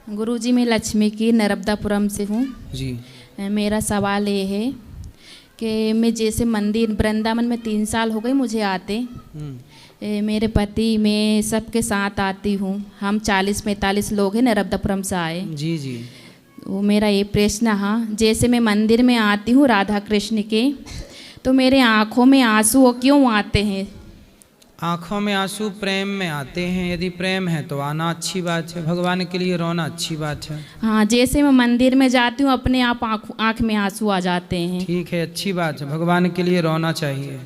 गुरुजी, मैं लक्ष्मी की नर्मदापुरम से हूँ जी। मेरा सवाल ये है कि मैं जैसे मंदिर वृंदावन में 3 साल हो गए मुझे आते। मेरे पति मैं सबके साथ आती हूँ, हम 40-45 लोग हैं नर्मदापुरम से आए। जी जी। वो मेरा ये प्रश्न है, जैसे मैं मंदिर में आती हूँ राधा कृष्ण के, तो मेरे आँखों में आंसू क्यों आते हैं? आँखों में आंसू प्रेम में आते हैं। यदि प्रेम है तो आना अच्छी बात है, भगवान के लिए रोना अच्छी बात है। हाँ, जैसे मैं मंदिर में जाती हूँ अपने आप आँख में आंसू आ जाते हैं। ठीक है, अच्छी बात है, भगवान के लिए रोना चाहिए।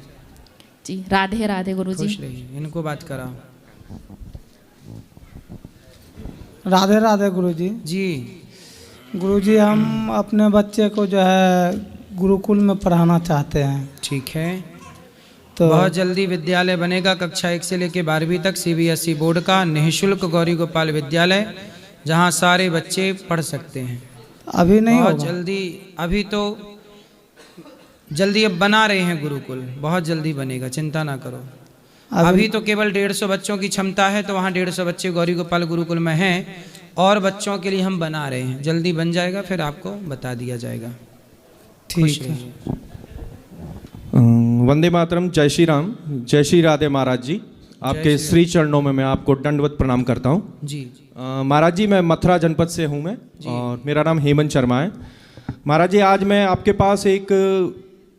जी, राधे राधे गुरुजी। खुश रहिए, इनको बात कराओ। राधे राधे गुरुजी। जी। गुरुजी, हम अपने बच्चे को जो है गुरुकुल में पढ़ाना चाहते हैं। ठीक है, तो बहुत जल्दी विद्यालय बनेगा, कक्षा 1 से लेकर 12वीं तक CBSE बोर्ड का निःशुल्क गौरी गोपाल विद्यालय, जहां सारे बच्चे पढ़ सकते हैं। अभी नहीं बहुत होगा। जल्दी, अभी तो जल्दी अब बना रहे हैं गुरुकुल, बहुत जल्दी बनेगा, चिंता ना करो। अभी तो केवल 150 बच्चों की क्षमता है, तो वहाँ 150 बच्चे गौरी गोपाल गुरुकुल में हैं, और बच्चों के लिए हम बना रहे हैं। जल्दी बन जाएगा, फिर आपको बता दिया जाएगा। ठीक है। वंदे मातरम। जय श्री राम, जय श्री राधे महाराज जी। आपके श्री चरणों में मैं आपको दंडवत प्रणाम करता हूँ। जी महाराज जी, मैं मथुरा जनपद से हूँ मैं, और मेरा नाम हेमंत शर्मा है। महाराज जी, आज मैं आपके पास एक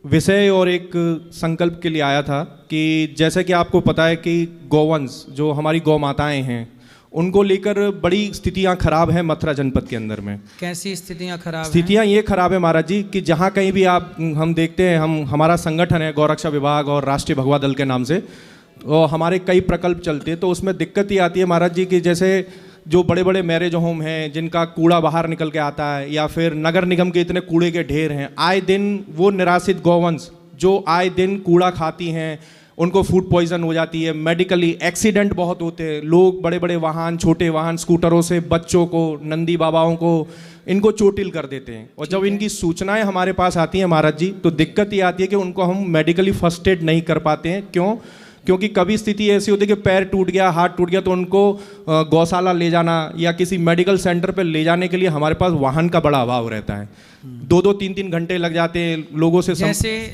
विषय और एक संकल्प के लिए आया था कि जैसे कि आपको पता है कि गौवंश, जो हमारी गौ माताएँ हैं, उनको लेकर बड़ी स्थितियां खराब हैं मथुरा जनपद के अंदर में। कैसी स्थितियां खराब हैं? स्थितियां ये खराब है महाराज जी कि जहां कहीं भी हम देखते हैं, हमारा संगठन है गौरक्षा विभाग और राष्ट्रीय भगवा दल के नाम से, और हमारे कई प्रकल्प चलते हैं, तो उसमें दिक्कत ये आती है महाराज जी कि जैसे जो बड़े बड़े मैरिज होम हैं जिनका कूड़ा बाहर निकल के आता है, या फिर नगर निगम के इतने कूड़े के ढेर हैं, आए दिन वो निराश्रित गौवंश जो आए दिन कूड़ा खाती हैं, उनको फूड पॉइजन हो जाती है, मेडिकली एक्सीडेंट बहुत होते हैं, लोग बड़े बड़े वाहन, छोटे वाहन, स्कूटरों से बच्चों को, नंदी बाबाओं को, इनको चोटिल कर देते हैं। और जब इनकी सूचनाएं हमारे पास आती हैं महाराज जी, तो दिक्कत ये आती है कि उनको हम मेडिकली फर्स्ट एड नहीं कर पाते हैं। क्यों? क्योंकि कभी स्थिति ऐसी होती है कि पैर टूट गया, हाथ टूट गया, तो उनको गौशाला ले जाना या किसी मेडिकल सेंटर पर ले जाने के लिए हमारे पास वाहन का बड़ा अभाव रहता है। 2-2, 3-3 घंटे लग जाते हैं लोगों से।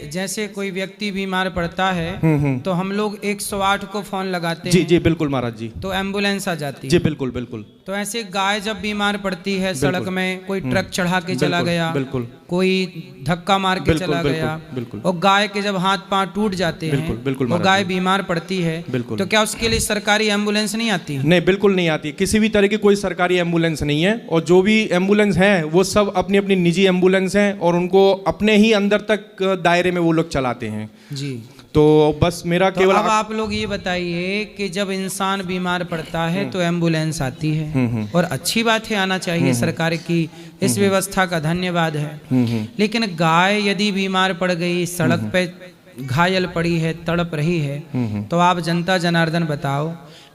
जैसे कोई व्यक्ति बीमार पड़ता है तो हम लोग 108 को फोन लगाते हैं। जी बिल्कुल महाराज जी, तो एम्बुलेंस आ जाती है। जी बिल्कुल बिल्कुल। तो ऐसे गाय जब बीमार पड़ती है, सड़क में कोई ट्रक चढ़ा के चला गया, बिल्कुल, कोई धक्का मार के चला गया, बिल्कुल, और गाय के जब हाथ पांव टूट जाते हैं, बिल्कुल, वो गाय बीमार पड़ती है, बिल्कुल, तो क्या उसके लिए सरकारी एम्बुलेंस नहीं आती? नहीं, बिल्कुल नहीं आती। किसी भी तरह की कोई सरकारी एम्बुलेंस नहीं है, और जो भी एम्बुलेंस हैं वो सब अपनी अपनी निजी एम्बुलेंस हैं, और उनको अपने ही अंदर तक दायरे में वो लोग चलाते हैं। जी। तो बस मेरा तो केवल अब आप लोग ये बताइए कि जब इंसान बीमार पड़ता है तो एम्बुलेंस आती है, और अच्छी बात है, आना चाहिए, सरकार की इस व्यवस्था का धन्यवाद है। लेकिन गाय यदि बीमार पड़ गई, सड़क पे घायल पड़ी है, तड़प रही है, तो आप जनता जनार्दन बताओ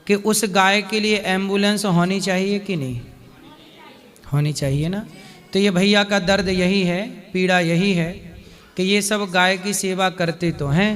कि उस गाय के लिए एम्बुलेंस होनी चाहिए कि नहीं होनी चाहिए ना? तो ये भैया का दर्द यही है, पीड़ा यही है कि ये सब गाय की सेवा करते तो हैं,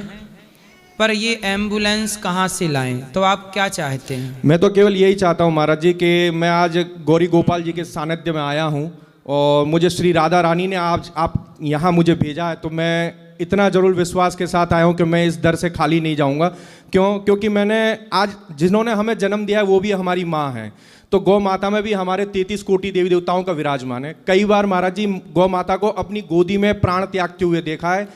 पर ये एम्बुलेंस कहाँ से लाएं? तो आप क्या चाहते हैं? मैं तो केवल यही चाहता हूँ महाराज जी कि मैं आज गौरी गोपाल जी के सानिध्य में आया हूँ, और मुझे श्री राधा रानी ने आज आप यहाँ मुझे भेजा है, तो मैं इतना जरूर विश्वास के साथ आया हूँ कि मैं इस दर से खाली नहीं जाऊँगा। क्यों? क्योंकि मैंने आज जिन्होंने हमें जन्म दिया है वो भी हमारी माँ है, तो गौ माता में भी हमारे 33 कोटि देवी देवताओं का विराजमान है। कई बार महाराज जी गौ माता को अपनी गोदी में प्राण त्यागते हुए देखा है।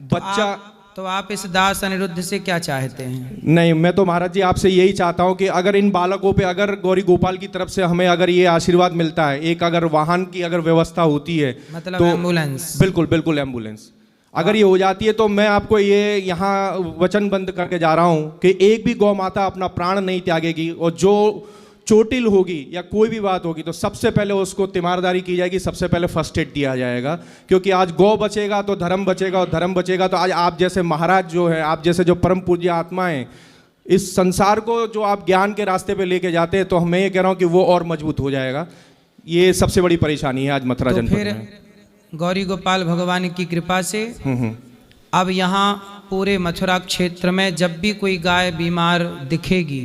बच्चा तो आप इस दास अनिरुद्ध से क्या चाहते हैं? नहीं, मैं तो महाराज जी आपसे यही चाहता हूं कि अगर इन बालकों पे अगर गौरी गोपाल की तरफ से हमें अगर ये आशीर्वाद मिलता है, एक अगर वाहन की अगर व्यवस्था होती है, मतलब तो एम्बुलेंस, बिल्कुल बिल्कुल एम्बुलेंस अगर ये हो जाती है, तो मैं आपको ये यहाँ वचनबद्ध करके जा रहा हूँ कि एक भी गौ माता अपना प्राण नहीं त्यागेगी, और जो चोटिल होगी या कोई भी बात होगी तो सबसे पहले उसको तीमारदारी की जाएगी, सबसे पहले फर्स्ट एड दिया जाएगा। क्योंकि आज गौ बचेगा तो धर्म बचेगा, और धर्म बचेगा तो आज आप जैसे महाराज जो है, आप जैसे जो परम पूज्य आत्माएं इस संसार को जो आप ज्ञान के रास्ते पे लेके जाते हैं, तो मैं ये कह रहा हूँ कि वो और मजबूत हो जाएगा। ये सबसे बड़ी परेशानी है आज मथुरा जनपद में। गौरी गोपाल भगवान की कृपा से अब यहाँ पूरे मथुरा क्षेत्र में जब भी कोई गाय बीमार दिखेगी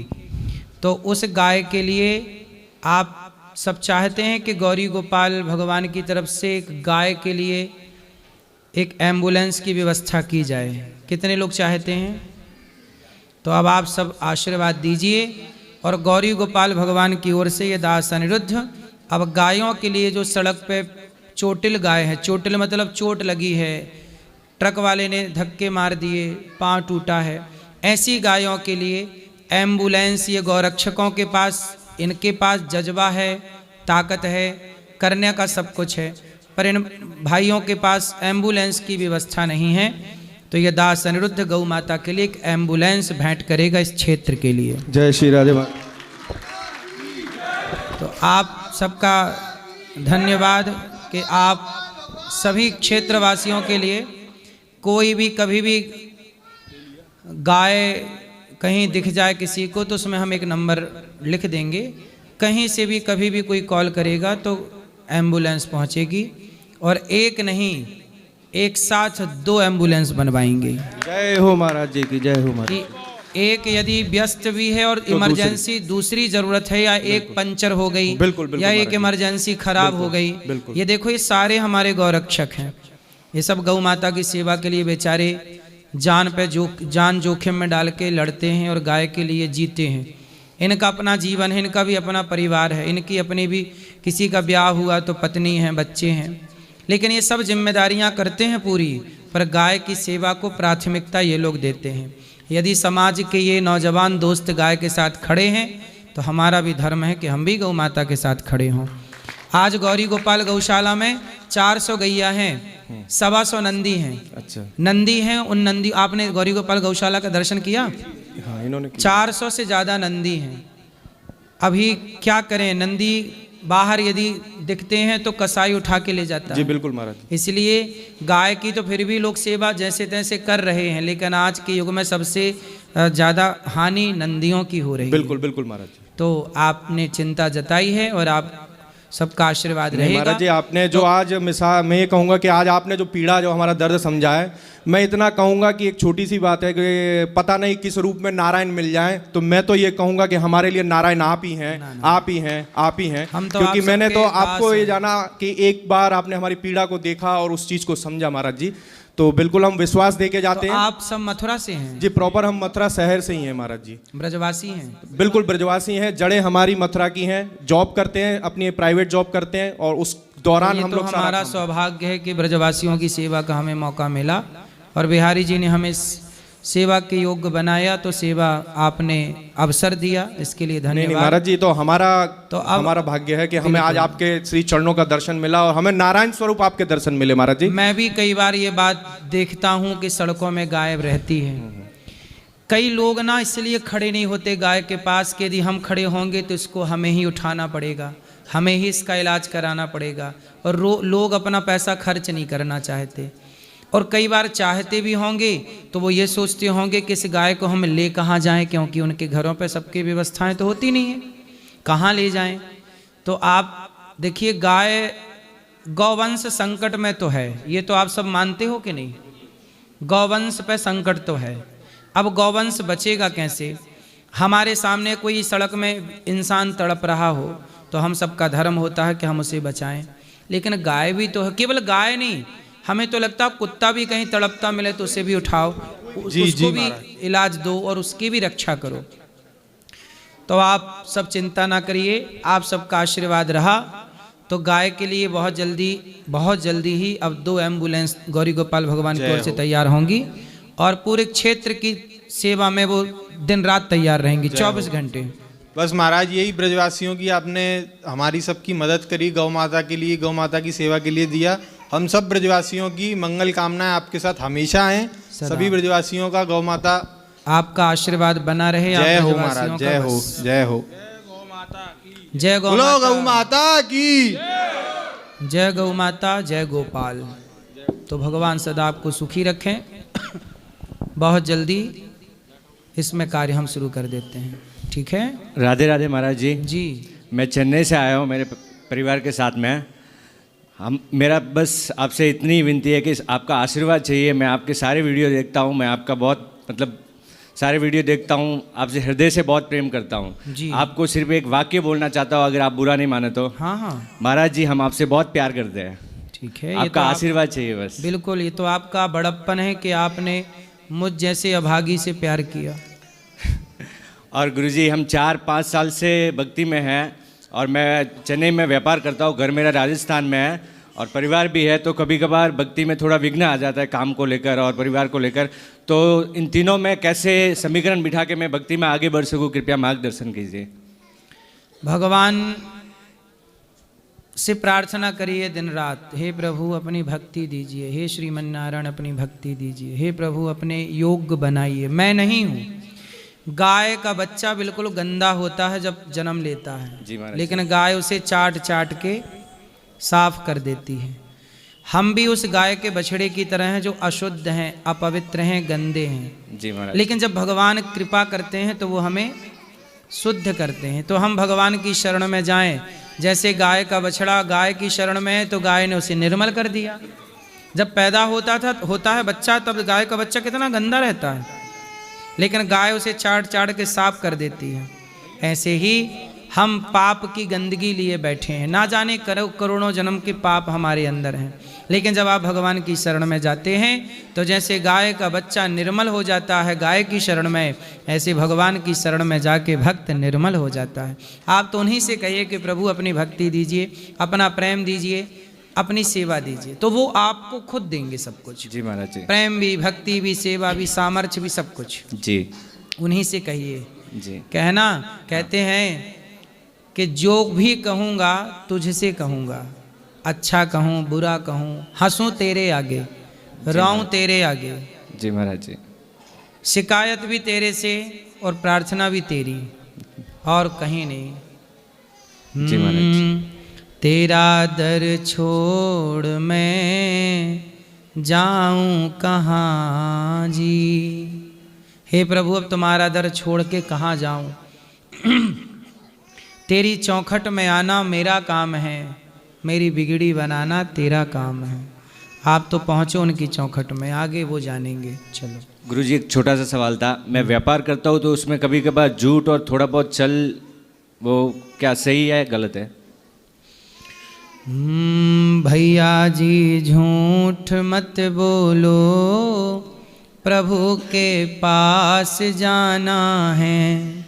तो उस गाय के लिए आप सब चाहते हैं कि गौरी गोपाल भगवान की तरफ से एक गाय के लिए एक एम्बुलेंस की व्यवस्था की जाए। कितने लोग चाहते हैं? तो अब आप सब आशीर्वाद दीजिए और गौरी गोपाल भगवान की ओर से ये दास अनिरुद्ध अब गायों के लिए जो सड़क पे चोटिल गाय है, चोटिल मतलब चोट लगी है, ट्रक वाले ने धक्के मार दिए, पांव टूटा है, ऐसी गायों के लिए एम्बुलेंस ये गौरक्षकों के पास, इनके पास जज्बा है, ताकत है, करने का सब कुछ है, पर इन भाइयों के पास एम्बुलेंस की व्यवस्था नहीं है। तो ये दास अनिरुद्ध गौ माता के लिए एक एम्बुलेंस भेंट करेगा इस क्षेत्र के लिए। जय श्री राधे माता। तो आप सबका धन्यवाद कि आप सभी क्षेत्रवासियों के लिए कोई भी कभी भी गाय कहीं दिख जाए किसी को तो उसमें हम एक नंबर लिख देंगे, कहीं से भी कभी भी कोई कॉल करेगा तो एम्बुलेंस पहुंचेगी। और एक नहीं, एक साथ 2 एम्बुलेंस बनवाएंगे। जय हो महाराज जी की, जय हो महाराज। कि एक यदि व्यस्त भी है और तो इमरजेंसी दूसरी जरूरत है, या एक पंचर हो गई, बिल्कुल, बिल्कुल या एक महाराज जी। इमरजेंसी खराब हो गई, बिल्कुल। ये देखो ये सारे हमारे गौरक्षक हैं। ये सब गौ माता की सेवा के लिए बेचारे जान जोखिम में डाल के लड़ते हैं और गाय के लिए जीते हैं। इनका अपना जीवन है, इनका भी अपना परिवार है, इनकी अपनी भी, किसी का ब्याह हुआ तो पत्नी है, बच्चे हैं, लेकिन ये सब जिम्मेदारियां करते हैं पूरी, पर गाय की सेवा को प्राथमिकता ये लोग देते हैं। यदि समाज के ये नौजवान दोस्त गाय के साथ खड़े हैं तो हमारा भी धर्म है कि हम भी गौ माता के साथ खड़े हों। आज गौरी गोपाल गौशाला में 400 गैया हैं, 125 नंदी हैं। अच्छा, नंदी हैं, उन नंदी, आपने गौरी गोपाल गौशाला का दर्शन किया? हाँ इन्होंने 400 से ज़्यादा नंदी हैं। अभी क्या करें, नंदी बाहर यदि दिखते हैं तो कसाई उठा के ले जाता जी है। बिल्कुल महाराज। इसलिए गाय की तो फिर भी लोग सेवा जैसे तैसे कर रहे हैं, लेकिन आज के युग में सबसे ज़्यादा हानि नंदियों की हो रही है। बिल्कुल बिल्कुल महाराज। तो आपने चिंता जताई है और आप सबका आशीर्वाद रहेगा। महाराज जी आपने जो आज मिसाल, मैं ये कहूँगा कि आज आपने जो पीड़ा, जो हमारा दर्द समझा है, मैं इतना कहूँगा कि एक छोटी सी बात है कि पता नहीं किस रूप में नारायण मिल जाए, तो मैं तो ये कहूँगा कि हमारे लिए नारायण आप ही हैं, आप ही हैं, आप ही हैं। हम तो क्योंकि आप मैंने तो सबके आपको दास ये हैं। जाना कि एक बार आपने हमारी पीड़ा को देखा और उस चीज़ को समझा महाराज जी, तो बिल्कुल हम विश्वास दे के जाते तो हैं। आप सब मथुरा से हैं? जी प्रॉपर हम मथुरा शहर से ही हैं महाराज जी। ब्रजवासी हैं? बिल्कुल ब्रजवासी हैं, जड़ें हमारी मथुरा की हैं, जॉब करते हैं, अपनी प्राइवेट जॉब करते हैं, और उस दौरान हम तो लोग सारा हमारा काम- सौभाग्य है कि ब्रजवासियों की सेवा का हमें मौका मिला और बिहारी जी ने हमें सेवा के योग्य बनाया, तो सेवा आपने अवसर दिया, इसके लिए नहीं धन्यवाद। महाराज जी, तो हमारा तो अब- हमारा भाग्य है कि हमें आज आपके श्री चरणों का दर्शन मिला और हमें नारायण स्वरूप आपके दर्शन मिले महाराज जी। मैं भी कई बार ये बात देखता हूँ कि सड़कों में गाय रहती है। कई लोग ना इसलिए खड़े नहीं होते गाय के पास कि यदि हम खड़े होंगे तो इसको हमें ही उठाना पड़ेगा, हमें ही इसका इलाज कराना पड़ेगा, और लोग अपना पैसा खर्च नहीं करना चाहते। और कई बार चाहते भी होंगे तो वो ये सोचते होंगे कि इस गाय को हम ले कहाँ जाएं, क्योंकि उनके घरों पे सबकी व्यवस्थाएं तो होती नहीं है, कहाँ ले जाएं। तो आप देखिए, गाय गौवंश संकट में तो है, ये तो आप सब मानते हो कि नहीं? गौवंश पे संकट तो है। अब गौवंश बचेगा कैसे? हमारे सामने कोई सड़क में इंसान तड़प रहा हो तो हम सबका धर्म होता है कि हम उसे बचाएं, लेकिन गाय भी तो है। केवल गाय नहीं, हमें तो लगता है कुत्ता भी कहीं तड़पता मिले तो उसे भी उठाओ, उसको भी इलाज दो और उसकी भी रक्षा करो। तो आप सब चिंता ना करिए, आप सबका आशीर्वाद रहा तो गाय के लिए बहुत जल्दी ही अब 2 एम्बुलेंस गौरी गोपाल भगवान की ओर से तैयार होंगी और पूरे क्षेत्र की सेवा में वो दिन रात तैयार रहेंगी, 24 घंटे। बस महाराज यही ब्रजवासियों की आपने हमारी सबकी मदद करी, गौ माता के लिए, गौ माता की सेवा के लिए दिया। हम सब ब्रजवासियों की मंगल कामनाएं आपके साथ हमेशा हैं। सभी ब्रजवासियों का गौ माता आपका आशीर्वाद बना रहे। जय आप हो ब्रजवासियों महाराज, का जय हो, बस। जय हो। जय गौ बोलो माता, गौ माता की। जय गौ माता, जय गोपाल। तो भगवान सदा आपको सुखी रखें। बहुत जल्दी इसमें कार्य हम शुरू कर देते हैं, ठीक है? राधे राधे महाराज जी। जी मैं चेन्नई से आया हूँ मेरे परिवार के साथ में। मेरा बस आपसे इतनी विनती है कि आपका आशीर्वाद चाहिए। मैं आपके सारे वीडियो देखता हूँ, मैं आपका बहुत सारे वीडियो देखता हूँ, आपसे हृदय से बहुत प्रेम करता हूँ। जी। आपको सिर्फ एक वाक्य बोलना चाहता हूँ, अगर आप बुरा नहीं माने तो। हाँ हाँ महाराज जी, हम आपसे बहुत प्यार करते हैं। ठीक है, ये आपका तो आप, आशीर्वाद चाहिए बस। बिल्कुल, ये तो आपका बड़प्पन है कि आपने मुझ जैसे अभागी से प्यार किया। और गुरुजी, हम 4-5 साल से भक्ति में हैं और मैं चेन्नई में व्यापार करता हूँ, घर मेरा राजस्थान में है और परिवार भी है, तो कभी कभार भक्ति में थोड़ा विघ्न आ जाता है, काम को लेकर और परिवार को लेकर। तो इन तीनों में कैसे समीकरण बिठा के मैं भक्ति में आगे बढ़ सकूँ, कृपया मार्गदर्शन कीजिए। भगवान से प्रार्थना करिए दिन रात, हे प्रभु अपनी भक्ति दीजिए, हे श्रीमन नारायण अपनी भक्ति दीजिए, हे प्रभु अपने योग्य बनाइए। मैं नहीं हूँ, गाय का बच्चा बिल्कुल गंदा होता है जब जन्म लेता जी है, महाराज। लेकिन गाय उसे चाट चाट के साफ कर देती है। हम भी उस गाय के बछड़े की तरह हैं जो अशुद्ध हैं, अपवित्र हैं, गंदे हैं। जी महाराज। लेकिन जब भगवान कृपा करते हैं तो वो हमें शुद्ध करते हैं। तो हम भगवान की शरण में जाएं। जैसे गाय का बछड़ा गाय की शरण में है तो गाय ने उसे निर्मल कर दिया। जब पैदा होता है बच्चा, तब गाय का बच्चा कितना गंदा रहता है, लेकिन गाय उसे चाट चाट के साफ कर देती है। ऐसे ही हम पाप की गंदगी लिए बैठे हैं, ना जाने करोड़ों जन्म के पाप हमारे अंदर हैं। लेकिन जब आप भगवान की शरण में जाते हैं तो जैसे गाय का बच्चा निर्मल हो जाता है गाय की शरण में, ऐसे भगवान की शरण में जाके भक्त निर्मल हो जाता है। आप तो उन्हीं से कहिए कि प्रभु अपनी भक्ति दीजिए, अपना प्रेम दीजिए, अपनी सेवा दीजिए, तो वो आपको खुद देंगे सब कुछ। जी महाराज जी। प्रेम भी, भक्ति भी, सेवा भी, सामर्थ्य भी, सब कुछ जी। उन्हीं से कहिए। जी। कहना कहते हैं कि जो भी कहूँगा तुझसे कहूँगा, अच्छा कहूँ बुरा कहूँ, हंसूँ तेरे आगे, रोऊं तेरे आगे, जी महाराज जी। शिकायत भी तेरे से और प्रार्थना भी तेरी, और कहीं नहीं। जी महाराज जी। तेरा दर छोड़ मैं जाऊं कहाँ जी। हे प्रभु, अब तुम्हारा दर छोड़ के कहाँ जाऊं। तेरी चौखट में आना मेरा काम है, मेरी बिगड़ी बनाना तेरा काम है। आप तो पहुँचो उनकी चौखट में, आगे वो जानेंगे। चलो गुरुजी, एक छोटा सा सवाल था। मैं व्यापार करता हूँ तो उसमें कभी कभार झूठ और थोड़ा बहुत छल, वो क्या सही है गलत है? भैया जी झूठ मत बोलो, प्रभु के पास जाना है।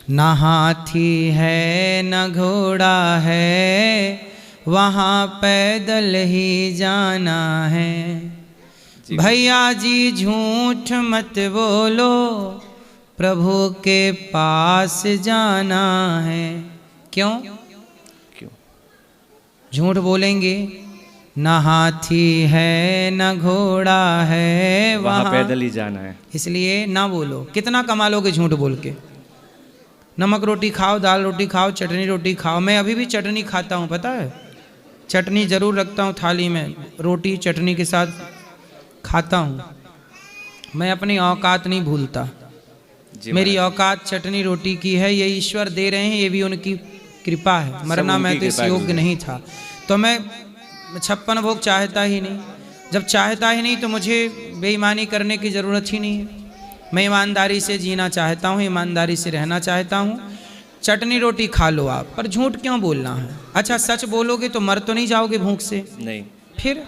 न हाथी है न घोड़ा है, वहाँ पैदल ही जाना है। भैया जी झूठ मत बोलो, प्रभु के पास जाना है। क्यों झूठ बोलेंगे? न हाथी है न घोड़ा है, वहाँ पैदल ही जाना है, इसलिए ना बोलो। कितना कमा लोगे झूठ बोल के? नमक रोटी खाओ, दाल रोटी खाओ, चटनी रोटी खाओ। मैं अभी भी चटनी खाता हूँ, पता है? चटनी जरूर रखता हूँ थाली में, रोटी चटनी के साथ खाता हूँ। मैं अपनी औकात नहीं भूलता। मेरी औकात चटनी रोटी की है, ये ईश्वर दे रहे हैं, ये भी उनकी कृपा है। मरना मैं तो इस योग्य नहीं था, तो मैं 56 भोग चाहता ही नहीं। जब चाहता ही नहीं तो मुझे बेईमानी करने की ज़रूरत ही नहीं है। मैं ईमानदारी से जीना चाहता हूँ, ईमानदारी से रहना चाहता हूँ। चटनी रोटी खा लो आप, पर झूठ क्यों बोलना है? अच्छा, सच बोलोगे तो मर तो नहीं जाओगे भूख से? नहीं। फिर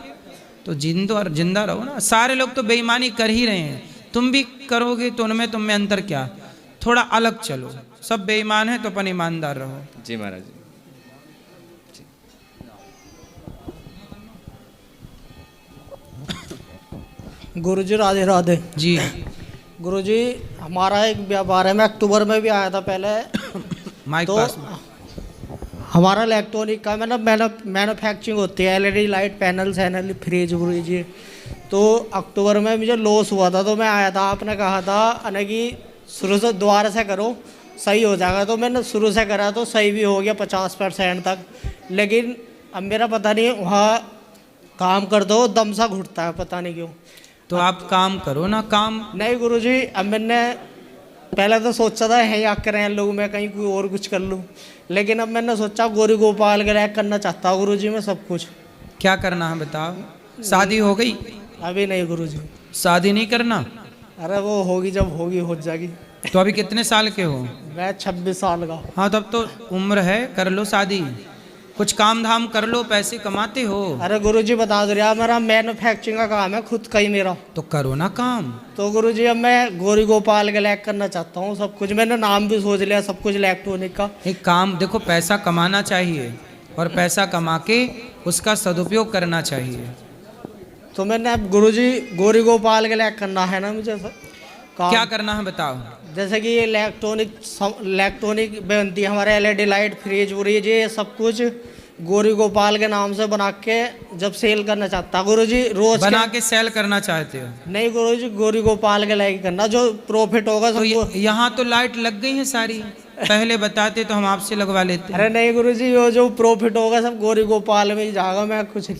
तो जिंदा रहो ना। सारे लोग तो बेईमानी कर ही रहे हैं, तुम भी करोगे तो उनमें तुम में अंतर क्या? थोड़ा अलग चलो। सब बेईमान है तो अपन ईमानदार रहो। जी महाराज जी। गुरुजी राधे राधे जी। गुरुजी, हमारा एक व्यापार है, मैं अक्टूबर में भी आया था पहले। माइक तो पास में। हमारा इलेक्ट्रॉनिक का मैन्युफैक्चरिंग होती है, एलईडी लाइट पैनल सैनल फ्रिज व्रिज। तो अक्टूबर में मुझे लॉस हुआ था, तो मैं आया था। आपने कहा था ना कि शुरू से दोबारा से करो, सही हो जाएगा। तो मैंने शुरू से करा तो सही भी हो गया 50% तक। लेकिन अब मेरा पता नहीं, वहाँ काम कर दो दम सा घुटता है, पता नहीं क्यों। तो आप काम करो ना। काम नहीं गुरुजी, अब मैंने पहले तो सोचा था है या करें लोग, मैं कहीं कोई और कुछ कर लूँ। लेकिन अब मैंने सोचा गौरी गोपाल के लायक करना चाहता हूँ गुरुजी मैं सब कुछ। क्या करना है बताओ? शादी हो गई? अभी नहीं गुरुजी। शादी नहीं करना? अरे वो होगी जब होगी हो जाएगी। तो अभी कितने साल के हो? मैं 26 साल का। हाँ, तब तो उम्र है, कर लो शादी, कुछ काम धाम कर लो, पैसे कमाते हो। अरे गुरुजी बता दो यार, मेरा मैन्युफैक्चरिंग का काम है खुद का ही मेरा। तो करो ना काम। तो गुरुजी अब मैं गौरी गोपाल के लैक करना चाहता हूँ सब कुछ, मैंने नाम भी सोच लिया सब कुछ इलेक्ट्रॉनिक का। एक काम देखो, पैसा कमाना चाहिए और पैसा कमा के उसका सदुपयोग करना चाहिए। तो मैंने अब गुरुजी गौरी गोपाल के लैक करना है ना मुझे काम। क्या करना है बताओ? जैसे कि ये इलेक्ट्रॉनिक बनती है हमारे, LED लाइट, फ्रिज व्रिज, ये सब कुछ गौरी गोपाल के नाम से बना के जब सेल करना चाहता गुरुजी, रोज बना के सेल करना चाहते हो? नहीं गुरुजी, गौरी गोपाल के लाइक करना, जो प्रॉफिट होगा तो सबको। यहाँ तो लाइट लग गई है सारी, पहले बताते तो हम आपसे लगवा लेते। अरे नहीं गुरुजी, वो जो प्रॉफिट होगा सब गौरी गोपाल में ही जाएगा, मैं कुछ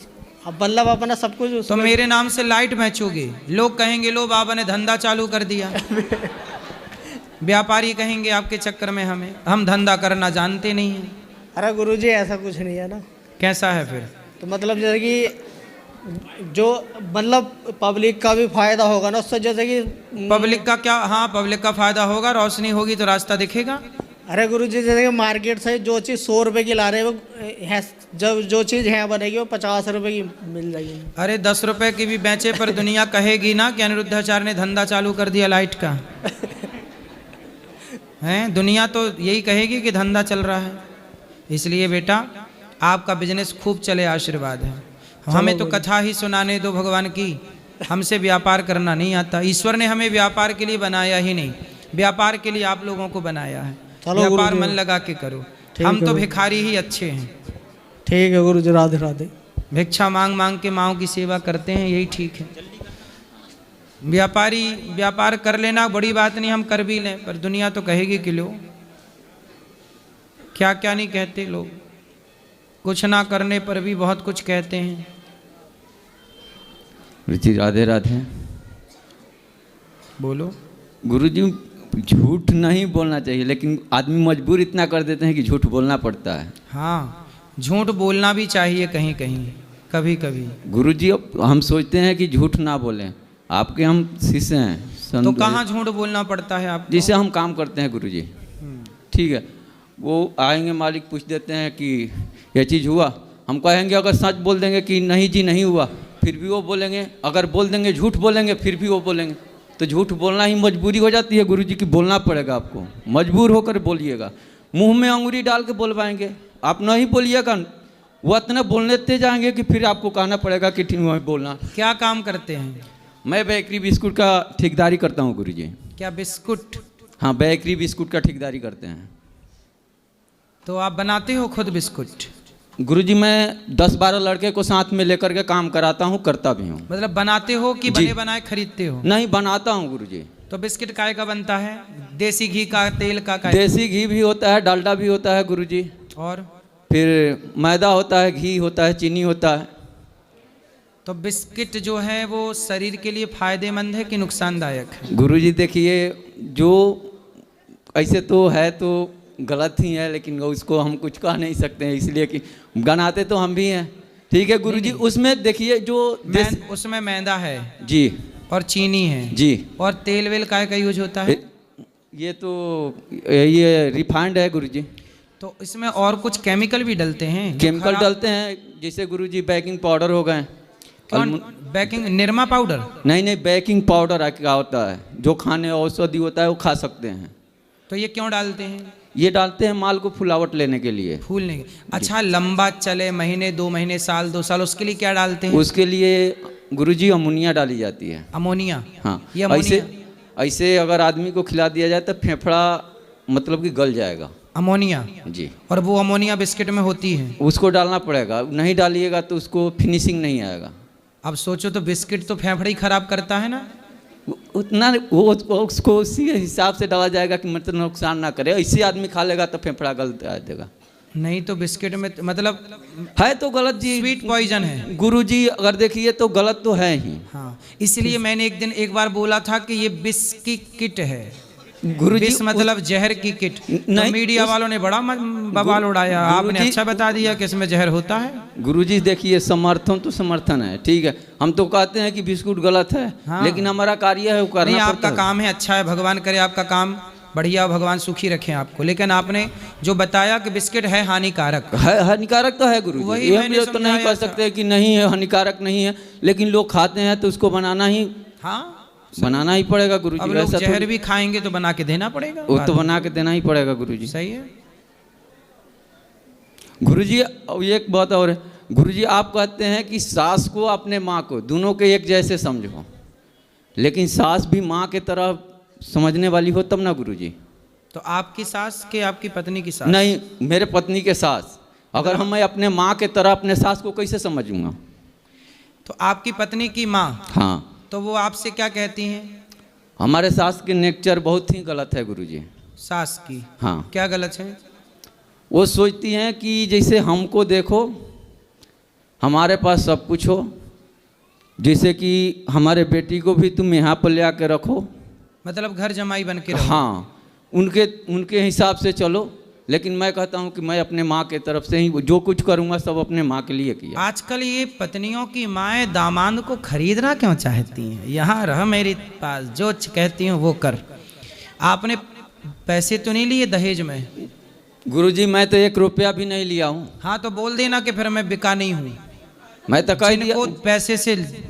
अब मतलब अपना सब कुछ तो उसमें। मेरे नाम से लाइट बेचोगे, लोग कहेंगे लो बाबा ने धंधा चालू कर दिया। व्यापारी कहेंगे आपके चक्कर में हमें, हम धंधा करना जानते नहीं हैं। अरे गुरुजी ऐसा कुछ नहीं है ना। कैसा है फिर? तो मतलब जैसे कि जो मतलब पब्लिक का भी फायदा होगा ना उससे, जैसे कि पब्लिक का क्या? हाँ, पब्लिक का फायदा होगा, रोशनी होगी तो रास्ता दिखेगा। अरे गुरुजी जैसे कि मार्केट से जो चीज़ 100 रुपये की ला रहे हैं वो है, जब जो चीज़ यहाँ बनेगी वो 50 रुपये की मिल जाएगी। अरे 10 रुपए की भी बेचे पर दुनिया कहेगी ना कि अनिरुद्धाचार्य ने धंधा चालू कर दिया लाइट का। हैं, दुनिया तो यही कहेगी कि धंधा चल रहा है। इसलिए बेटा आपका बिजनेस खूब चले, आशीर्वाद है। हमें तो कथा ही सुनाने दो भगवान की, हमसे व्यापार करना नहीं आता। ईश्वर ने हमें व्यापार के लिए बनाया ही नहीं, व्यापार के लिए आप लोगों को बनाया है। व्यापार मन लगा के करो, हम तो भिखारी ही अच्छे हैं। ठीक है गुरुजी, राधे राधे। भिक्षा मांग मांग के माँओं की सेवा करते हैं, यही ठीक है। व्यापारी व्यापार कर लेना बड़ी बात नहीं, हम कर भी लें, पर दुनिया तो कहेगी कि लो क्या क्या नहीं कहते लोग, कुछ ना करने पर भी बहुत कुछ कहते हैं। रुचि राधे राधे। बोलो। गुरुजी झूठ नहीं बोलना चाहिए, लेकिन आदमी मजबूर इतना कर देते हैं कि झूठ बोलना पड़ता है। हाँ, झूठ बोलना भी चाहिए कहीं कहीं, कभी कभी। गुरुजी अब हम सोचते हैं कि झूठ ना बोलें, आपके हम शिष्य हैं। तो कहाँ झूठ बोलना पड़ता है आपको? जिसे हम काम करते हैं गुरुजी, ठीक है, वो आएंगे मालिक पूछ देते हैं कि यह चीज़ हुआ, हम कहेंगे अगर सच बोल देंगे कि नहीं जी नहीं हुआ, फिर भी वो बोलेंगे, अगर बोल देंगे झूठ बोलेंगे फिर भी वो बोलेंगे। तो झूठ बोलना ही मजबूरी हो जाती है गुरुजी की, बोलना पड़ेगा आपको, मजबूर होकर बोलिएगा। मुंह में अंगुरी डाल के बोल पाएंगे आप, नहीं बोलिएगा, वो इतना बोलने ते जाएंगे कि फिर आपको कहना पड़ेगा कि ठीक है बोलना। क्या काम करते हैं? मैं बेकरी बिस्कुट का ठेकेदारी करता हूँ गुरुजी। क्या बिस्कुट? हाँ, बेकरी बिस्कुट का ठेकेदारी करते हैं। तो आप बनाते हो खुद बिस्कुट? गुरुजी मैं 10-12 लड़के को साथ में लेकर के काम कराता हूँ, करता भी हूँ। मतलब बनाते हो कि बने बनाए खरीदते हो? नहीं, बनाता हूँ गुरुजी। तो बिस्किट काय का बनता है? देसी घी का, तेल का? देसी घी भी होता है, डालडा भी होता है गुरुजी, और फिर मैदा होता है, घी होता है, चीनी होता है। तो बिस्किट जो है वो शरीर के लिए फायदेमंद है कि नुकसानदायक है? गुरुजी देखिए, जो ऐसे तो है तो गलत ही है, लेकिन उसको हम कुछ कह नहीं सकते हैं, इसलिए कि बनाते तो हम भी हैं। ठीक है गुरुजी, उसमें देखिए जो उसमें मैदा है जी, और चीनी है जी, और तेल वेल काय का यूज होता है? ये तो ये रिफाइंड है गुरुजी। तो इसमें और कुछ केमिकल भी डलते हैं? केमिकल डलते हैं, जैसे गुरुजी बेकिंग पाउडर हो गए। Baking, Nirma powder? नहीं नहीं, बेकिंग पाउडर क्या होता है, जो खाने औषधि होता है वो खा सकते हैं। तो ये क्यों डालते हैं? ये डालते हैं माल को फुलावट लेने के लिए, फूलने के। अच्छा, लंबा चले, महीने 2 महीने, साल 2 साल, उसके लिए क्या डालते हैं? उसके लिए गुरुजी अमोनिया डाली जाती है। अमोनिया? हाँ, ये ऐसे अगर आदमी को खिला दिया जाए तो फेफड़ा मतलब कि गल जाएगा। अमोनिया? जी। और वो अमोनिया बिस्किट में होती है? उसको डालना पड़ेगा, नहीं डालिएगा तो उसको फिनिशिंग नहीं आएगा। अब सोचो, तो बिस्किट तो फेफड़े ही खराब करता है ना? उतना वो उसको उसी हिसाब से डाला जाएगा कि मतलब नुकसान ना करे। ऐसे आदमी खा लेगा तो फेफड़ा गल देगा। नहीं तो बिस्किट में मतलब है तो गलत जी, स्वीट पॉइजन है गुरुजी, अगर देखिए तो गलत तो है ही। हाँ, इसलिए मैंने एक बार बोला था कि ये बिस्किट है। गुरुजी, विष मतलब जहर की किट। नहीं, तो मीडिया वालों ने बड़ा बवाल उड़ाया, आपने गुरुजी- अच्छा बता दिया कि इसमें जहर होता है। गुरुजी देखिए, समर्थन तो समर्थन है, ठीक है। हम तो कहते हैं कि बिस्कुट गलत है, हाँ। लेकिन हमारा कार्य है वो नहीं, करना आपका पड़ता है। काम है, अच्छा है, भगवान करे आपका काम बढ़िया, भगवान सुखी रखे आपको। लेकिन आपने जो बताया कि बिस्किट है हानिकारक, है हानिकारक तो है गुरुजी, वही ये हम मैंने ये तो नहीं समझाया कह था। सकते कि नहीं है, हानिकारक नहीं है, लेकिन लोग खाते हैं तो उसको बनाना ही पड़ेगा गुरुजी। अब लोग ऐसा जहर थोड़ी- भी खाएंगे तो बना के देना पड़ेगा। वो तो बना के देना ही पड़ेगा गुरुजी। सही है। गुरुजी अब एक बात और है, गुरुजी आप कहते हैं कि सास को अपने माँ को दोनों के एक जैसे समझो, लेकिन सास भी माँ के तरह समझने वाली हो तब ना गुरुजी। तो आपकी सास के आपकी पत्नी की सास? नहीं, मेरे पत्नी के सास, अगर हम मैं अपने माँ के तरह अपने सास को कैसे समझूंगा? तो आपकी पत्नी की माँ, हाँ, तो वो आपसे क्या कहती हैं? हमारे सास के नेचर बहुत ही गलत है गुरुजी। सास की? हाँ, क्या गलत है? वो सोचती हैं कि जैसे हमको देखो, हमारे पास सब कुछ हो, जैसे कि हमारे बेटी को भी तुम यहाँ पर ले आके रखो, मतलब घर जमाई बन के रहो। हाँ, उनके हिसाब से चलो। लेकिन मैं कहता हूँ कि मैं अपने माँ के तरफ से ही जो कुछ करूँगा सब अपने माँ के लिए किया। आजकल ये पत्नियों की माएँ दामाद को खरीदना क्यों चाहती हैं? यहाँ रह मेरे पास, जो कहती हूँ वो कर। आपने पैसे तो नहीं लिए दहेज में? गुरुजी मैं तो 1 रुपया भी नहीं लिया हूँ। हाँ, तो बोल देना कि फिर मैं बिका नहीं हूँ। मैं तो कह दिया, जिनको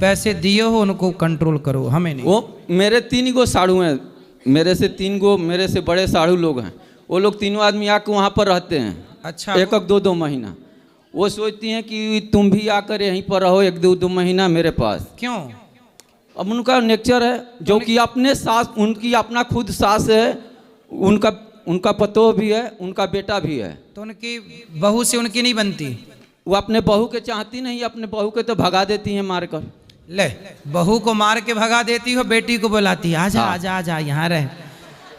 पैसे दिए हो उनको कंट्रोल करो, हमें नहीं। वो मेरे 3 गो साड़ू हैं, मेरे से बड़े साड़ू लोग हैं, वो लोग तीनों आदमी आकर वहाँ पर रहते हैं। अच्छा। 1-2 महीना। वो सोचती हैं कि तुम भी आकर यहीं पर रहो 1-2 महीना मेरे पास। क्यों? अब उनका नेचर है, जो कि अपने सास, उनकी अपना खुद सास है, उनका पतोह भी है, उनका बेटा भी है। तो उनकी बहू से उनकी नहीं बनती? वो अपने बहू के चाहती नहीं, अपने बहू के तो भगा देती हैं मारकर। ले, बहू को मार के भगा देती हो, बेटी को बुलाती है, आजा हाँ। आजा आजा यहाँ रह।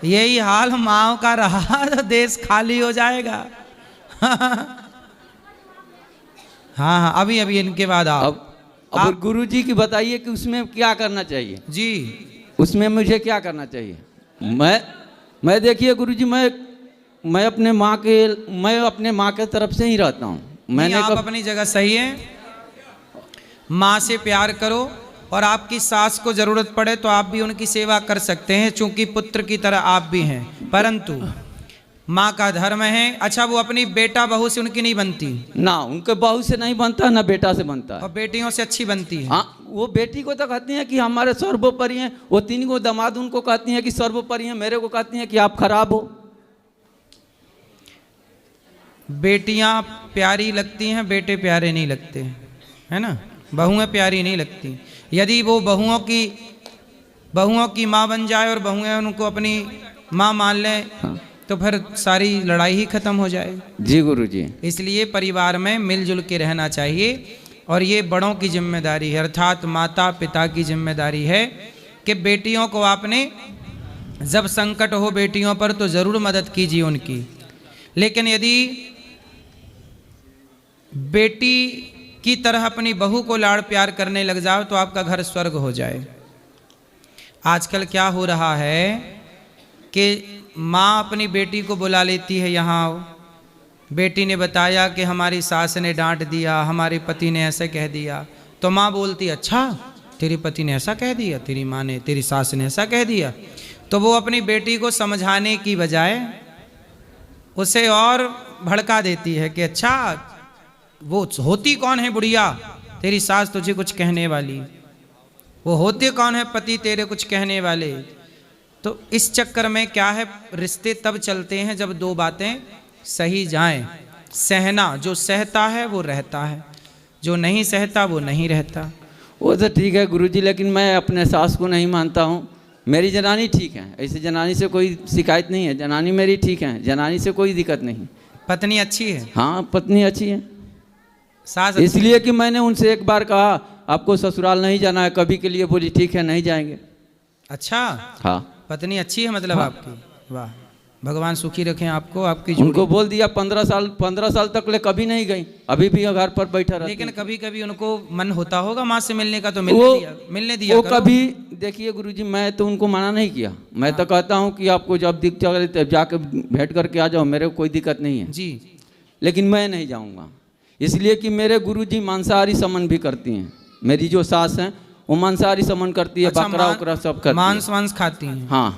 यही हाल माओ का रहा तो देश खाली हो जाएगा। हाँ, अभी इनके बाद आप अब गुरुजी की बताइए कि उसमें क्या करना चाहिए जी। उसमें मुझे क्या करना चाहिए? मैं देखिए गुरुजी, मैं अपने माँ के तरफ से ही रहता हूँ। नहीं, आप अपनी जगह सही है। माँ से प्यार करो, और आपकी सास को जरूरत पड़े तो आप भी उनकी सेवा कर सकते हैं, चूंकि पुत्र की तरह आप भी हैं। परंतु माँ का धर्म है। अच्छा, वो अपनी बेटा बहू से उनकी नहीं बनती? ना, उनके बहू से नहीं बनता, ना बेटा से बनता है। और बेटियों से अच्छी बनती है? हाँ, वो बेटी को तो कहती हैं कि हमारे सर्वोपरि हैं, वो 3 गो दामाद उनको कहती हैं कि सर्वोपरि हैं, मेरे को कहती हैं कि आप खराब हो। बेटियां प्यारी लगती हैं, बेटे प्यारे नहीं लगते, है ना? बहुएं प्यारी नहीं लगती। यदि वो बहुओं की माँ बन जाए और बहुएं उनको अपनी माँ मान लें, हाँ। तो फिर सारी लड़ाई ही खत्म हो जाए। जी गुरुजी। इसलिए परिवार में मिलजुल के रहना चाहिए, और ये बड़ों की जिम्मेदारी है, अर्थात माता पिता की जिम्मेदारी है कि बेटियों को आपने, जब संकट हो बेटियों पर तो ज़रूर मदद कीजिए उनकी। लेकिन यदि बेटी की तरह अपनी बहू को लाड़ प्यार करने लग जाओ तो आपका घर स्वर्ग हो जाए। आजकल क्या हो रहा है कि माँ अपनी बेटी को बुला लेती है, यहाँ आओ। बेटी ने बताया कि हमारी सास ने डांट दिया, हमारे पति ने ऐसे कह दिया, तो माँ बोलती अच्छा तेरे पति ने ऐसा कह दिया, तेरी माँ ने, तेरी सास ने ऐसा कह दिया। तो वो अपनी बेटी को समझाने की बजाय उसे और भड़का देती है कि अच्छा वो होती कौन है बुढ़िया तेरी सास तुझे कुछ कहने वाली, वो होते कौन है पति तेरे कुछ कहने वाले। तो इस चक्कर में क्या है, रिश्ते तब चलते हैं जब 2 बातें सही जाएं। सहना, जो सहता है वो रहता है, जो नहीं सहता वो नहीं रहता। वो तो ठीक है गुरुजी, लेकिन मैं अपने सास को नहीं मानता हूँ। मेरी जनानी ठीक है, ऐसे जनानी से कोई शिकायत नहीं है, जनानी मेरी ठीक है, जनानी से कोई दिक्कत नहीं। पत्नी अच्छी है? हाँ, पत्नी अच्छी है। सास इसलिए कि मैंने उनसे एक बार कहा आपको ससुराल नहीं जाना है कभी के लिए, बोली ठीक है नहीं जाएंगे। अच्छा, हाँ, पत्नी अच्छी है मतलब हाँ। आपकी? वाह, भगवान सुखी रखें आपको, आपकी उनको बोल दिया 15 साल तक ले कभी नहीं गई, अभी भी घर पर बैठा रहती। लेकिन कभी कभी उनको मन होता होगा माँ से मिलने का, तो मिलने दिया वो करो। कभी देखिए गुरुजी, मैं तो उनको मना नहीं किया, मैं तो कहता हूँ कि आपको जब दिक्कत है तब जाके भेंट करके आ जाओ, मेरे को कोई दिक्कत नहीं है जी। लेकिन मैं नहीं जाऊँगा, इसलिए कि मेरे गुरुजी मांसाहारी समन भी करती हैं। मेरी जो सास हैं वो मांसाहारी समन करती है, अच्छा, बकरा उकरा सब करती है, मांस खाती हैं। हाँ।